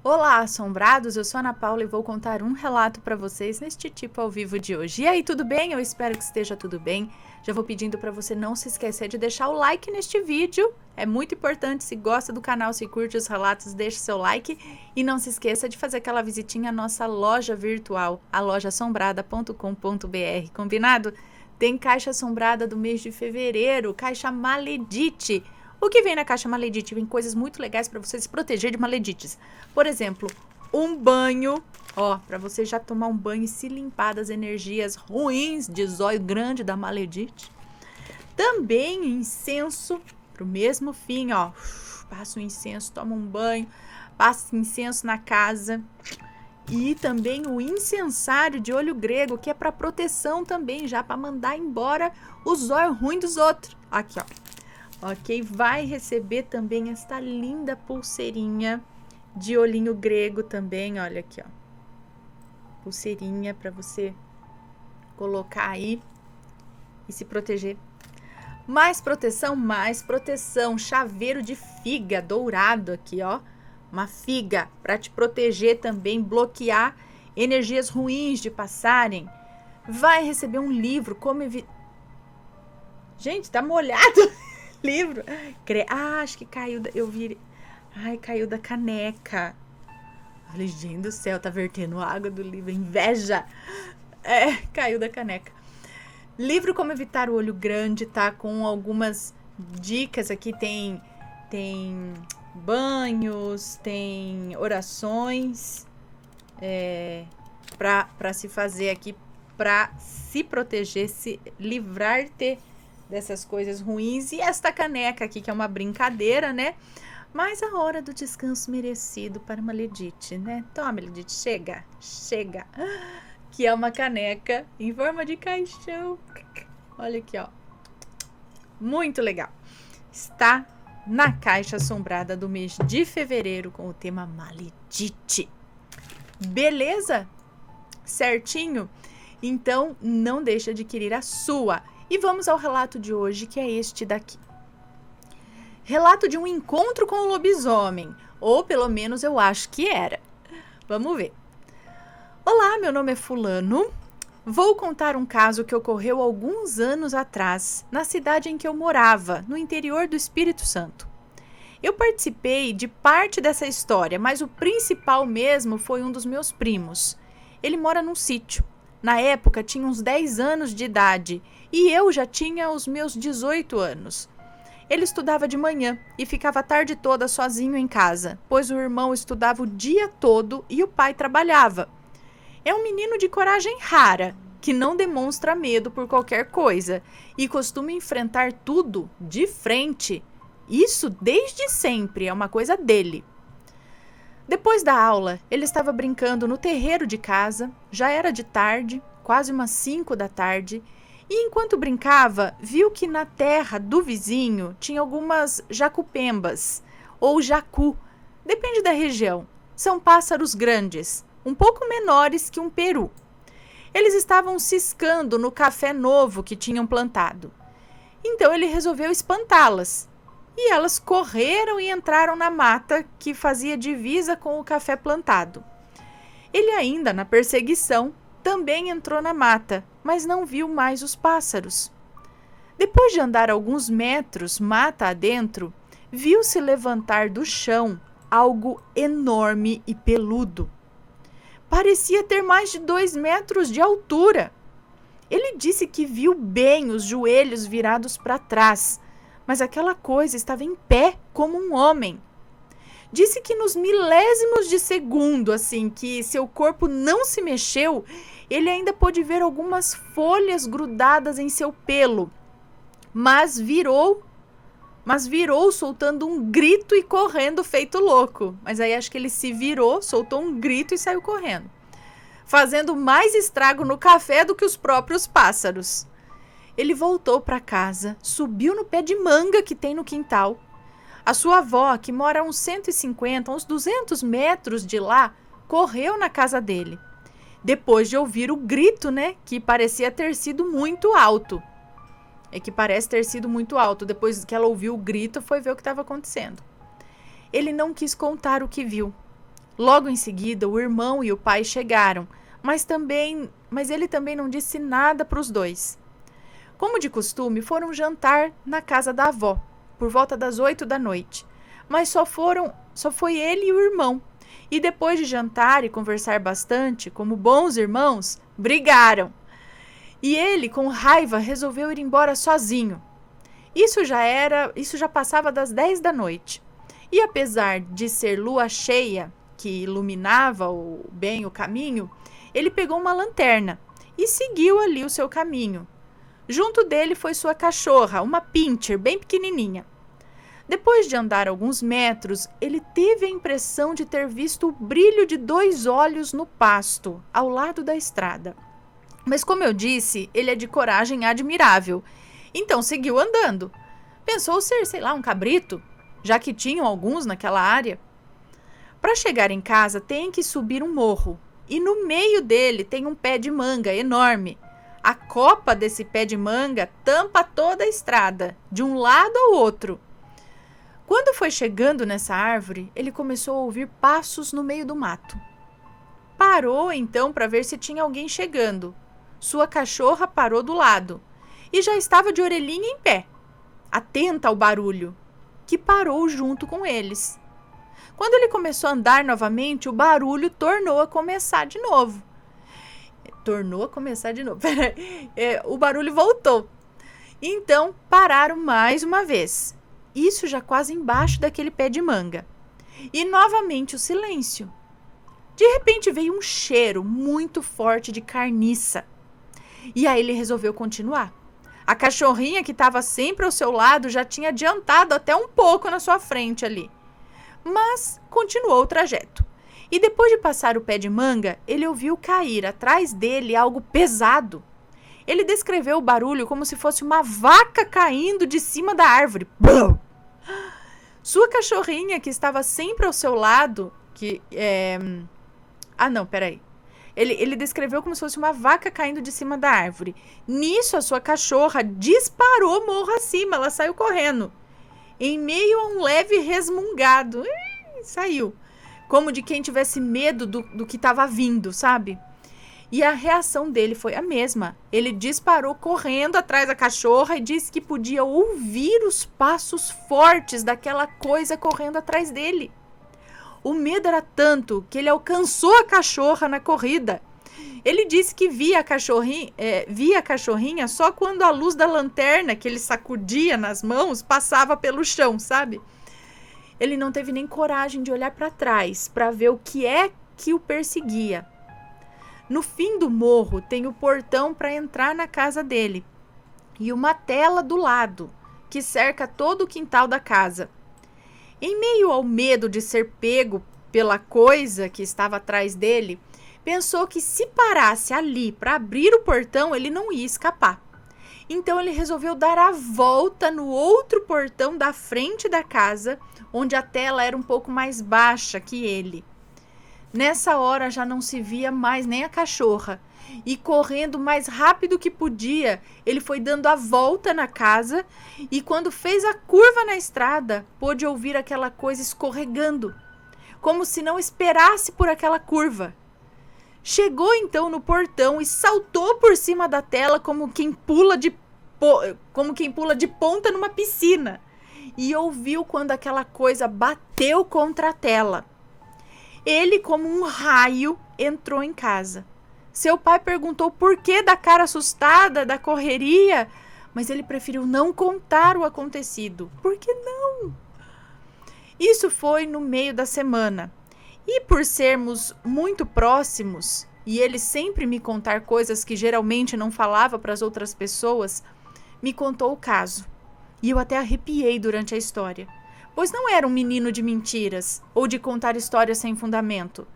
Olá, assombrados! Eu sou a Ana Paula e vou contar um relato para vocês neste tipo ao vivo de hoje. E aí, tudo bem? Eu espero que esteja tudo bem. Já vou pedindo para você não se esquecer de deixar o like neste vídeo. É muito importante, se gosta do canal, se curte os relatos, deixe seu like. E não se esqueça de fazer aquela visitinha à nossa loja virtual, a lojaassombrada.com.br. Combinado? Tem caixa assombrada do mês de fevereiro, caixa Maledite. O que vem na caixa Maledite? Vem coisas muito legais para você se proteger de maledites. Por exemplo, um banho, para você já tomar um banho e se limpar das energias ruins de zóio grande da maledite. Também incenso, pro mesmo fim, passa o incenso, toma um banho, passa incenso na casa. E também o incensário de olho grego, que é para proteção também, já para mandar embora o zóio ruim dos outros. Aqui, Ok, vai receber também esta linda pulseirinha de olhinho grego também, olha aqui, pulseirinha para você colocar aí e se proteger. Mais proteção, chaveiro de figa dourado aqui, uma figa para te proteger também, bloquear energias ruins de passarem. Vai receber um livro, como evitar... Gente, tá molhado livro. Acho que caiu, eu vi... caiu da caneca. Falei, gente do céu, tá vertendo água do livro, inveja. Caiu da caneca. Livro Como Evitar o Olho Grande, tá? Com algumas dicas aqui, tem banhos, tem orações para se fazer aqui, para se proteger, se livrar-te dessas coisas ruins. E esta caneca aqui, que é uma brincadeira, né? Mas a hora do descanso merecido para Maledite, né? Toma, Maledite, chega. Que é uma caneca em forma de caixão. Olha aqui, Muito legal. Está na caixa assombrada do mês de fevereiro com o tema Maledite. Beleza? Certinho? Então, não deixa de adquirir a sua. E vamos ao relato de hoje, que é este daqui. Relato de um encontro com o lobisomem, ou pelo menos eu acho que era. Vamos ver. Olá, meu nome é Fulano. Vou contar um caso que ocorreu alguns anos atrás, na cidade em que eu morava, no interior do Espírito Santo. Eu participei de parte dessa história, mas o principal mesmo foi um dos meus primos. Ele mora num sítio. Na época, tinha uns 10 anos de idade e eu já tinha os meus 18 anos. Ele estudava de manhã e ficava a tarde toda sozinho em casa, pois o irmão estudava o dia todo e o pai trabalhava. É um menino de coragem rara, que não demonstra medo por qualquer coisa e costuma enfrentar tudo de frente. Isso desde sempre, é uma coisa dele. Depois da aula, ele estava brincando no terreiro de casa, já era de tarde, quase umas 5 da tarde, e enquanto brincava, viu que na terra do vizinho tinha algumas jacupembas, ou jacu, depende da região. São pássaros grandes, um pouco menores que um peru. Eles estavam ciscando no café novo que tinham plantado. Então ele resolveu espantá-las. E elas correram e entraram na mata que fazia divisa com o café plantado. Ele ainda, na perseguição, também entrou na mata, mas não viu mais os pássaros. Depois de andar alguns metros mata adentro, viu-se levantar do chão algo enorme e peludo. Parecia ter mais de 2 metros de altura. Ele disse que viu bem os joelhos virados para trás, mas aquela coisa estava em pé como um homem. Disse que nos milésimos de segundo, assim, que seu corpo não se mexeu, ele ainda pôde ver algumas folhas grudadas em seu pelo, mas virou soltando um grito e correndo feito louco. Mas aí acho que ele se virou, soltou um grito e saiu correndo, fazendo mais estrago no café do que os próprios pássaros. Ele voltou para casa, subiu no pé de manga que tem no quintal. A sua avó, que mora a uns 150, uns 200 metros de lá, correu na casa dele. Depois de ouvir o grito, que parecia ter sido muito alto. Depois que ela ouviu o grito, foi ver o que estava acontecendo. Ele não quis contar o que viu. Logo em seguida, o irmão e o pai chegaram, mas ele também não disse nada para os dois. Como de costume, foram jantar na casa da avó, por volta das 8 da noite. Mas só foi ele e o irmão. E depois de jantar e conversar bastante, como bons irmãos, brigaram. E ele, com raiva, resolveu ir embora sozinho. Isso já passava das 10 da noite. E apesar de ser lua cheia, que iluminava bem o caminho, ele pegou uma lanterna e seguiu ali o seu caminho. Junto dele foi sua cachorra, uma pincher bem pequenininha. Depois de andar alguns metros, ele teve a impressão de ter visto o brilho de 2 olhos no pasto, ao lado da estrada. Mas como eu disse, ele é de coragem admirável. Então seguiu andando. Pensou ser, sei lá, um cabrito, já que tinham alguns naquela área. Para chegar em casa, tem que subir um morro. E no meio dele tem um pé de manga enorme. A copa desse pé de manga tampa toda a estrada, de um lado ao outro. Quando foi chegando nessa árvore, ele começou a ouvir passos no meio do mato. Parou então para ver se tinha alguém chegando. Sua cachorra parou do lado e já estava de orelhinha em pé, atenta ao barulho, que parou junto com eles. Quando ele começou a andar novamente, o barulho tornou a começar de novo. O barulho voltou. Então, pararam mais uma vez. Isso já quase embaixo daquele pé de manga. E novamente o silêncio. De repente veio um cheiro muito forte de carniça. E aí ele resolveu continuar. A cachorrinha que estava sempre ao seu lado já tinha adiantado até um pouco na sua frente ali. Mas continuou o trajeto. E depois de passar o pé de manga, ele ouviu cair atrás dele algo pesado. Ele descreveu o barulho como se fosse uma vaca caindo de cima da árvore. Blum! Sua cachorrinha, que estava sempre ao seu lado, Ele descreveu como se fosse uma vaca caindo de cima da árvore. Nisso, a sua cachorra disparou morro acima. Ela saiu correndo. Em meio a um leve resmungado. Saiu. Como de quem tivesse medo do que estava vindo, sabe? E a reação dele foi a mesma. Ele disparou correndo atrás da cachorra e disse que podia ouvir os passos fortes daquela coisa correndo atrás dele. O medo era tanto que ele alcançou a cachorra na corrida. Ele disse que via a cachorrinha só quando a luz da lanterna que ele sacudia nas mãos passava pelo chão, sabe? Ele não teve nem coragem de olhar para trás para ver o que é que o perseguia. No fim do morro tem o portão para entrar na casa dele e uma tela do lado que cerca todo o quintal da casa. Em meio ao medo de ser pego pela coisa que estava atrás dele, pensou que se parasse ali para abrir o portão, ele não ia escapar. Então ele resolveu dar a volta no outro portão da frente da casa, onde a tela era um pouco mais baixa que ele. Nessa hora já não se via mais nem a cachorra. E correndo o mais rápido que podia, ele foi dando a volta na casa e quando fez a curva na estrada, pôde ouvir aquela coisa escorregando, como se não esperasse por aquela curva. Chegou então no portão e saltou por cima da tela como quem pula de ponta numa piscina. E ouviu quando aquela coisa bateu contra a tela. Ele, como um raio, entrou em casa. Seu pai perguntou por que da cara assustada, da correria, mas ele preferiu não contar o acontecido. Por que não? Isso foi no meio da semana. E por sermos muito próximos, e ele sempre me contar coisas que geralmente não falava para as outras pessoas, me contou o caso. E eu até arrepiei durante a história. Pois não era um menino de mentiras ou de contar histórias sem fundamento.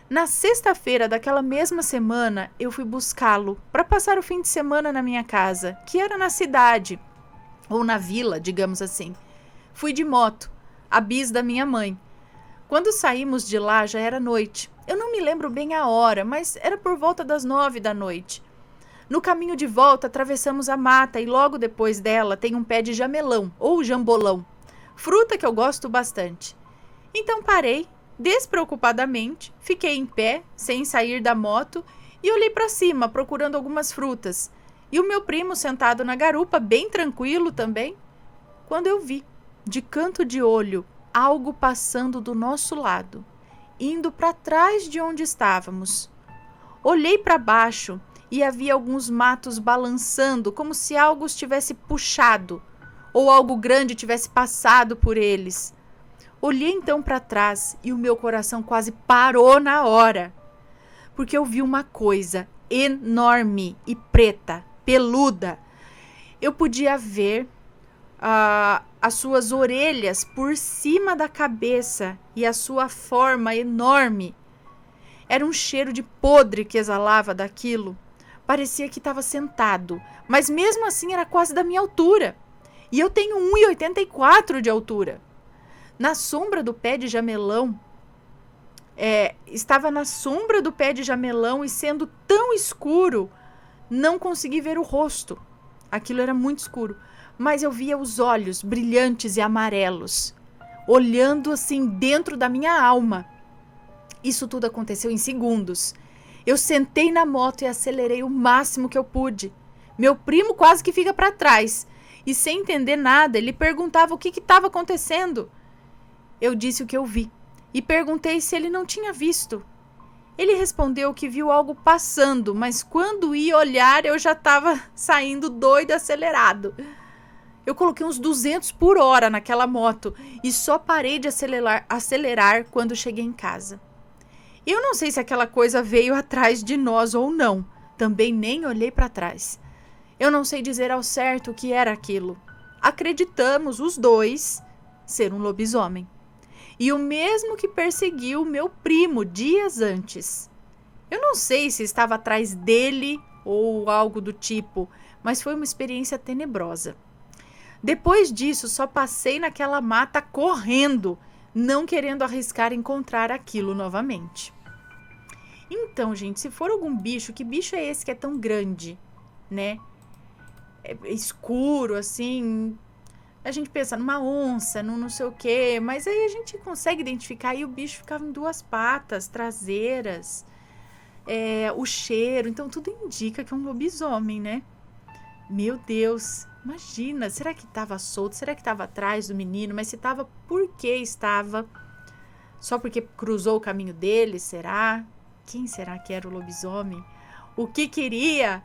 Na sexta-feira daquela mesma semana, eu fui buscá-lo para passar o fim de semana na minha casa, que era na cidade, ou na vila, digamos assim. Fui de moto, a bis da minha mãe. Quando saímos de lá já era noite. Eu não me lembro bem a hora, mas era por volta das 9 da noite. No caminho de volta, atravessamos a mata e logo depois dela tem um pé de jamelão ou jambolão. Fruta que eu gosto bastante. Então parei, Despreocupadamente, fiquei em pé, sem sair da moto, e olhei para cima, procurando algumas frutas. E o meu primo sentado na garupa, bem tranquilo também. Quando eu vi, de canto de olho, algo passando do nosso lado, indo para trás de onde estávamos. Olhei para baixo e havia alguns matos balançando, como se algo os tivesse puxado, ou algo grande tivesse passado por eles. Olhei então para trás e o meu coração quase parou na hora, porque eu vi uma coisa enorme e preta, peluda. Eu podia ver as suas orelhas por cima da cabeça e a sua forma enorme. Era um cheiro de podre que exalava daquilo. Parecia que estava sentado, mas mesmo assim era quase da minha altura. E eu tenho 1,84 de altura. Na sombra do pé de jamelão, estava na sombra do pé de jamelão e sendo tão escuro, não consegui ver o rosto. Aquilo era muito escuro, mas eu via os olhos brilhantes e amarelos, olhando assim dentro da minha alma. Isso tudo aconteceu em segundos. Eu sentei na moto e acelerei o máximo que eu pude. Meu primo quase que fica para trás. E sem entender nada, ele perguntava o que estava acontecendo. Eu disse o que eu vi e perguntei se ele não tinha visto. Ele respondeu que viu algo passando, mas quando ia olhar eu já estava saindo doido, acelerado. Eu coloquei uns 200 por hora naquela moto e só parei de acelerar quando cheguei em casa. Eu não sei se aquela coisa veio atrás de nós ou não. Também nem olhei para trás. Eu não sei dizer ao certo o que era aquilo. Acreditamos os dois ser um lobisomem. E o mesmo que perseguiu meu primo dias antes. Eu não sei se estava atrás dele ou algo do tipo, mas foi uma experiência tenebrosa. Depois disso, só passei naquela mata correndo, não querendo arriscar encontrar aquilo novamente. Então, gente, se for algum bicho, que bicho é esse que é tão grande, né? É escuro, assim. A gente pensa numa onça, num não sei o quê, mas aí a gente consegue identificar e o bicho ficava em 2 patas traseiras, o cheiro, então tudo indica que é um lobisomem, né? Meu Deus, imagina, será que estava solto? Será que estava atrás do menino? Mas se estava, por que estava? Só porque cruzou o caminho dele, será? Quem será que era o lobisomem? O que queria?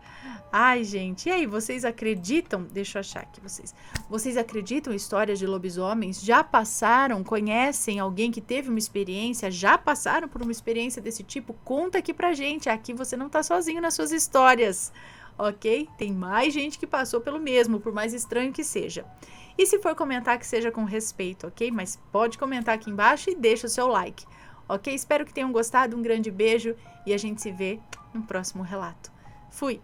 Ai, gente, e aí, vocês acreditam? Deixa eu achar aqui vocês. Vocês acreditam em histórias de lobisomens? Já passaram? Conhecem alguém que teve uma experiência? Já passaram por uma experiência desse tipo? Conta aqui pra gente. Aqui você não tá sozinho nas suas histórias, ok? Tem mais gente que passou pelo mesmo, por mais estranho que seja. E se for comentar, que seja com respeito, ok? Mas pode comentar aqui embaixo e deixa o seu like, ok? Espero que tenham gostado. Um grande beijo e a gente se vê no próximo relato. Fui!